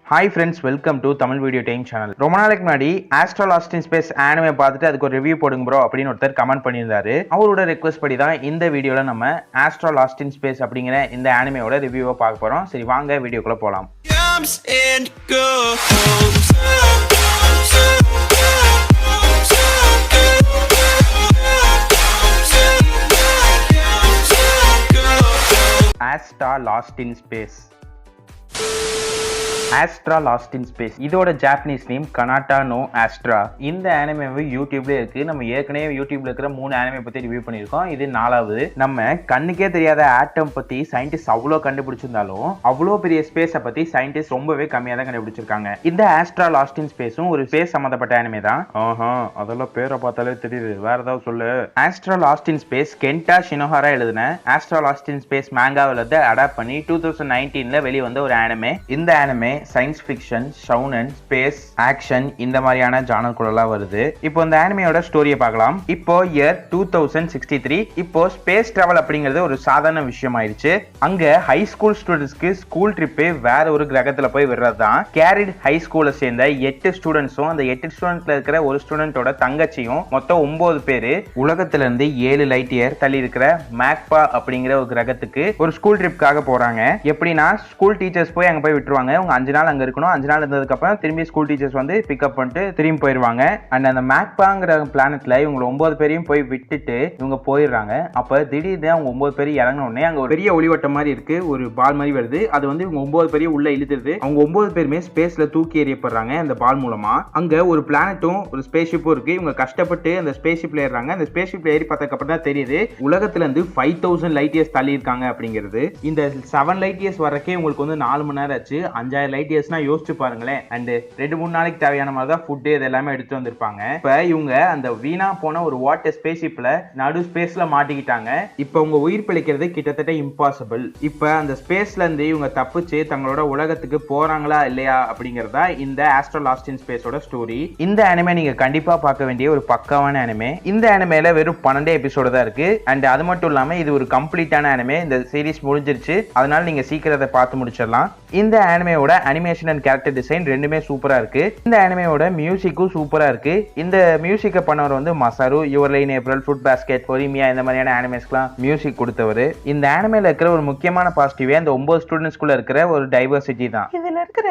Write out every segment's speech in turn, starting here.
Hi friends, welcome to Tamil video time channel. ரொம்ப நாளைக்கு முன்னாடி ஆஸ்ட்ரா லாஸ்ட் இன் ஸ்பேஸ் ஆனிமே பார்த்துட்டு அதுக்கு ஒரு ரிவ்யூ போடுங்க ப்ரோ அப்படின்னு ஒருத்தர் கமெண்ட் பண்ணியிருந்தாரு. அவரோட ரெக்வஸ்ட் படி தான் இந்த வீடியோவில் நம்ம ஆஸ்ட்ரா லாஸ்ட் இன் ஸ்பேஸ் அப்படிங்கிற இந்த ஆனிமேயோட ரிவ்யூவை பார்க்க போகிறோம். சரி வாங்க வீடியோக்குள்ளே போகலாம். Astra lost in space. Astra lost in space இதோட Japanese name Kanata no Astra. இந்த ஆனிமே யூடியூப்ல இருக்கு. நம்ம ஏற்கனவே யூடியூப்ல இருக்கிற 3 ஆனிமே பத்தி ரிவ்யூ பண்ணியிருக்கோம். இது 4வது. நம்ம கண்ணுக்கே தெரியாத ஆட்டம் பத்தி சயின்டிஸ்ட் அவ்வளோ கண்டுபிடிச்சிருந்தாலும் அவ்வளோ பெரிய ஸ்பேஸை பத்தி சயின்டிஸ்ட் ரொம்பவே கம்மியாக தான் கண்டுபிடிச்சிருக்காங்க. இந்த ஆஸ்ட்ரா லாஸ்ட் இன் ஸ்பேஸும் ஒரு ஸ்பேஸ் சம்பந்தப்பட்ட ஆனிமே தான். அதெல்லாம் பேரை பார்த்தாலே தெரியுது, வேற ஏதாவது சொல்லு. ஆஸ்ட்ரா லாஸ்ட் இன் ஸ்பேஸ் கென்டா ஷினோஹாரா எழுதின ஆஸ்ட்ரா லாஸ்ட் இன் ஸ்பேஸ் மேங்காவில் இருந்து அடாப்ட் பண்ணி 2019ல வெளியே வந்த ஒரு ஆனிமே. இந்த anime science fiction, shonen, space, action இந்த மாதிரியான ஜானர்குள்ளலாம் வருது. இப்போ இந்த ஆனிமேயோட ஸ்டோரியை பார்க்கலாம். இப்போ இயர் 2063. இப்போ ஸ்பேஸ் டிராவல் அப்படிங்கிறது ஒரு சாதாரண விஷயம் ஆயிடுச்சு. அங்க ஹை ஸ்கூல் ஸ்டூடெண்ட்ஸ்க்கு ஸ்கூல் ட்ரிப்பே வேற ஒரு கிரகத்துல போய் விடுறது தான். கேரிட் ஹை ஸ்கூல்ல சேர்ந்த 8 ஸ்டூடெண்ட்ஸும் அந்த 8 ஸ்டூடெண்ட்ஸ்ல இருக்கிற ஒரு ஸ்டூடெண்டோட தங்கச்சியும் மொத்தம் 9 பேரு உலகத்துல இருந்து 7 லைட் இயர் தள்ளி இருக்கிற மேக்பா அப்படிங்கிற ஒரு கிரகத்துக்கு ஒரு ஸ்கூல் ட்ரிப்காக போறாங்க. எப்படின்னா ஸ்கூல் டீச்சர்ஸ் போய் அங்க போய் விட்டுருவாங்க. அவங்க 5 நாள் அங்க இருக்கணும். 5 நாள் இருந்ததுக்கு அப்புறம் திரும்பி ஸ்கூல் டீச்சர்ஸ் வந்து பிக்கப் பண்ணிட்டு திரும்பி போயிருவாங்க. அண்ட் அந்த மேக்பாங்கிற பிளானட்ல இவங்க 9 பேரையும் போய் விட்டுட்டு இவங்க போயிடுறாங்க. அப்ப திடீர்னு அவங்க 9 பேரும் இறங்கின உடனே அங்க ஒரு பெரிய ஒளிவட்டம் மாதிரி இருக்கு, ஒரு பால் மாதிரி வருது. அது வந்து இவங்க 9 பேரையும் உள்ள இழுத்துருது. அவங்க 9 பேருமே ஸ்பேஸ்ல தூக்கி எறியப்படுறாங்க அந்த பால் மூலமா. அங்க ஒரு பிளானட்டும் ஒரு ஸ்பேஸ் ஷிப்பும் இருக்கு. இவங்க கஷ்டப்பட்டு அந்த ஸ்பேஸ் ஷிப்ல ஏறாங்க. அந்த ஸ்பேஸ் ஷிப்ல ஏறி பார்த்ததுக்கு அப்புறம் தான் தெரியுது உலகத்துல இருந்து 5000 லைட் இயர்ஸ் தள்ளி இருக்காங்க அப்படிங்கிறது. இந்த 7 லைட் இயர்ஸ் வரக்கே உங்களுக்கு வந்து 4 மணி நேரம் ஆச்சு. 5000 லைட் இயர்ஸ்னா யோசிச்சு பாருங்களேன். அண்ட் 2-3 நாளைக்கு தேவையான மாதிரி தான் ஃபுட் இது எல்லாமே எடுத்து வந்திருப்பாங்க. இப்ப இவங்க அந்த வீணா போன ஒரு வாட்டர் ஸ்பேஸ் ஷிப்ல நடு ஸ்பேஸ்ல மாட்டிக்கிட்டாங்க. இப்ப உங்க உயிர் பிழைக்கிறது கிட்டத்தட்ட இம்பாசிபிள். இப்ப அந்த ஸ்பேஸ்ல இருந்து இவங்க தப்பிச்சு தங்களோட உலகத்துக்கு போறாங்களா இல்லையா அப்படிங்கறதா இந்த ஆஸ்ட்ரா லாஸ்ட் இன் ஸ்பேஸோட ஸ்டோரி. இந்த அனிமே நீங்க கண்டிப்பா பார்க்க வேண்டிய ஒரு பக்காவான அனிமே. இந்த அனிமேல வெறும் 12 எபிசோடு தான் இருக்கு. அண்ட் அது மட்டும் இல்லாம இது ஒரு கம்ப்ளீட்டான அனிமே. இந்த சீரிஸ் முடிஞ்சிருச்சு, அதனால நீங்க சீக்கிரம் அதை பார்த்து முடிச்சிடலாம். இந்த அனிமேயோட அனிமேஷன் அண்ட் கேரக்டர் டிசைன் ரெண்டுமே சூப்பரா இருக்கு. இந்த அனிமேயோட மியூசிக்கும் சூப்பரா இருக்கு. இந்த மியூசிக்கை பண்ணவர் வந்து Masaru, your lie in April, fruits basket, Horimiya இந்த மாதிரியான அனிமேஸ்க்குலாம் மியூசிக் கொடுத்தவர். இந்த அனிமேல இருக்கிற ஒரு முக்கியமான பாசிட்டிவே அந்த 9 ஸ்டூடெண்ட்ஸ்குள்ள இருக்கிற ஒரு டைவர்சிட்டி தான். இதுல இருக்கிற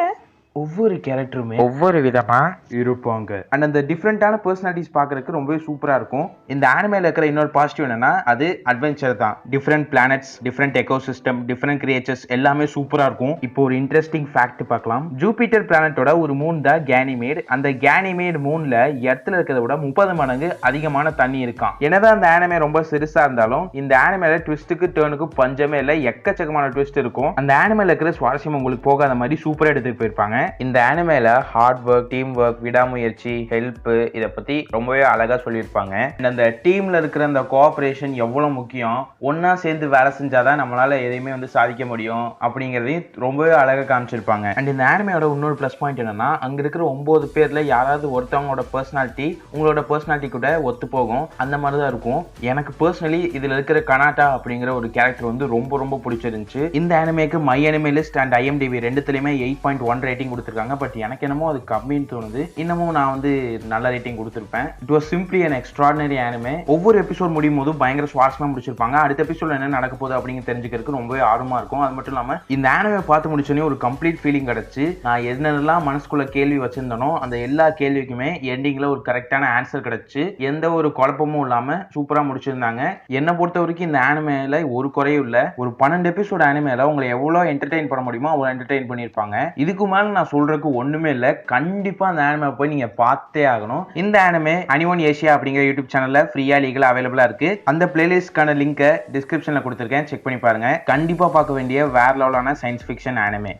ஒவ்வொரு கேரக்டருமே ஒவ்வொரு விதமா இருப்பாங்க. அண்ட் அந்த டிஃப்ரெண்டான பர்சனாலிட்டிஸ் பார்க்கறதுக்கு ரொம்பவே சூப்பரா இருக்கும். இந்த ஆனிமேல இருக்கிற இன்னொரு பாசிட்டிவ் என்னன்னா அது அட்வென்ச்சர் தான். Different planets, different ecosystem, different creatures எல்லாமே சூப்பரா இருக்கும். இப்போ ஒரு இன்ட்ரெஸ்டிங் ஃபேக்ட் பார்க்கலாம். ஜூபிட்டர் பிளானட்டோட ஒரு மூன் தான் கேனிமேட். அந்த கேனிமேட் மூன்ல எர்த்ல இருக்கிறத விட 30 மடங்கு அதிகமான தண்ணி இருக்கான். என்னதான் அந்த ஆனிமே ரொம்ப சிறுசா இருந்தாலும் இந்த ஆனிமேல ட்விஸ்டுக்கு டர்னுக்கு பஞ்சமே இல்லை. எக்கச்சக்கமான ட்விஸ்ட் இருக்கும். அந்த ஆனிமேல இருக்கிற சுவாரஸ்யம் உங்களுக்கு போகாத மாதிரி சூப்பரா எடுத்துட்டு போயிருப்பாங்க. இந்த அனிமேல ஹார்ட் ஒர்க், டீம் ஒர்க், விடாமுயற்சி, ஹெல்ப் இதை பத்தி ரொம்பவே அழகா சொல்லியிருப்பாங்க. அந்த டீம்ல இருக்கிற அந்த கோஆபரேஷன் எவ்வளவு முக்கியம், ஒன்னா சேர்ந்து வேலை செஞ்சாதான் நம்மளால எதையுமே வந்து சாதிக்க முடியும் அப்படிங்கறதையும் ரொம்பவே அழகா காமிச்சிருப்பாங்க. அண்ட் இந்த அனிமேயோட இன்னொரு பிளஸ் பாயிண்ட் என்னன்னா அங்க இருக்கிற 9 பேர்ல யாராவது ஒருத்தவங்களோட பர்சனாலிட்டி உங்களோட பர்சனாலிட்டி கூட ஒத்து போகும். அந்த மாதிரிதான் இருக்கும். எனக்கு பர்சனலி இதுல இருக்கிற கனாட்டா அப்படிங்கிற ஒரு கேரக்டர் வந்து ரொம்ப ரொம்ப பிடிச்சிருந்துச்சு. இந்த அனிமேக்கு my anime list and IMDb ரெண்டுத்துலயுமே 8.1 ரேட்டிங் கொடுத்துருக்காங்க. பட் எனக்கு என்னமோ அது கம்மின்னு தோணுது. இன்னமும் நான் வந்து நல்ல ரேட்டிங் கொடுத்துருப்பேன். It was simply an extraordinary anime. ஒவ்வொரு எபிசோட் முடியும் போது பயங்கர சுவாரஸ்யமா முடிச்சிருப்பாங்க. அடுத்த எபிசோட்ல என்ன நடக்க போகுது அப்படிங்க தெரிஞ்சுக்கிறதுக்கு ரொம்பவே ஆர்வமா இருக்கும். அது மட்டும் இல்லாம இந்த ஆனிமே பார்த்து முடிச்சோடனே ஒரு கம்ப்ளீட் ஃபீலிங் கிடைச்சு நான் என்னென்னலாம் மனசுக்குள்ள கேள்வி வச்சிருந்தனோ அந்த எல்லா கேள்விக்குமே எண்டிங்ல ஒரு கரெக்டான ஆன்சர் கிடைச்சு எந்த ஒரு குழப்பமும் இல்லாம சூப்பரா முடிச்சிருந்தாங்க. என்னை பொறுத்த வரைக்கும் இந்த ஆனிமேல ஒரு குறையும் இல்ல. ஒரு 12 எபிசோட் ஆனிமேல உங்களை எவ்வளவு என்டர்டெயின் பண்ண முடியுமோ அவ்வளவு என்டர்டெயின் பண்ணிருப்பாங்க. இதுக்கு மேல நான் சொல்றதுக்கு ஒண்ணுமே இல்ல. கண்டிப்பா அந்த ஆனிமே போய் நீங்க பார்த்தே ஆகணும். இந்த ஆனிமே அனிமோன் ஏசியா அப்படிங்கிற யூடியூப் சேனல்ல ஃப்ரீயா லீகலா அவைலபிளா இருக்கு. அந்த பிளேலிஸ்ட்கான லிங்கை டிஸ்கிரிப்ஷன்ல கொடுத்திருக்கேன், செக் பண்ணி பாருங்க. கண்டிப்பா பார்க்க வேண்டிய வேற லெவலான சயின்ஸ் ஃபிக்ஷன் ஆனிமே.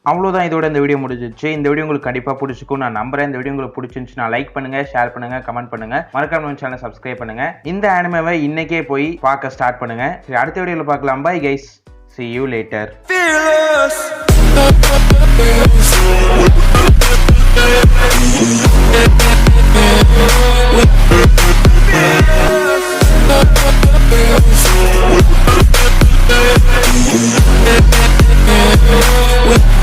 அவ்வளோதான், இதோட இந்த வீடியோ முடிஞ்சிச்சு. இந்த வீடியோ உங்களுக்கு கண்டிப்பாக பிடிச்சிக்கும் நான் நம்புறேன். இந்த வீடியோ உங்களுக்கு பிடிச்சிருந்துச்சுன்னா லைக் பண்ணுங்க, ஷேர் பண்ணுங்க, கமெண்ட் பண்ணுங்க, மறக்காம சேனலை சப்ஸ்கிரைப் பண்ணுங்க. இந்த ஆனிமேவை இன்னைக்கே போய் பார்க்க ஸ்டார்ட் பண்ணுங்க. சரி, அடுத்த வீடியோவில் பார்க்கலாம். Bye guys, see you later. With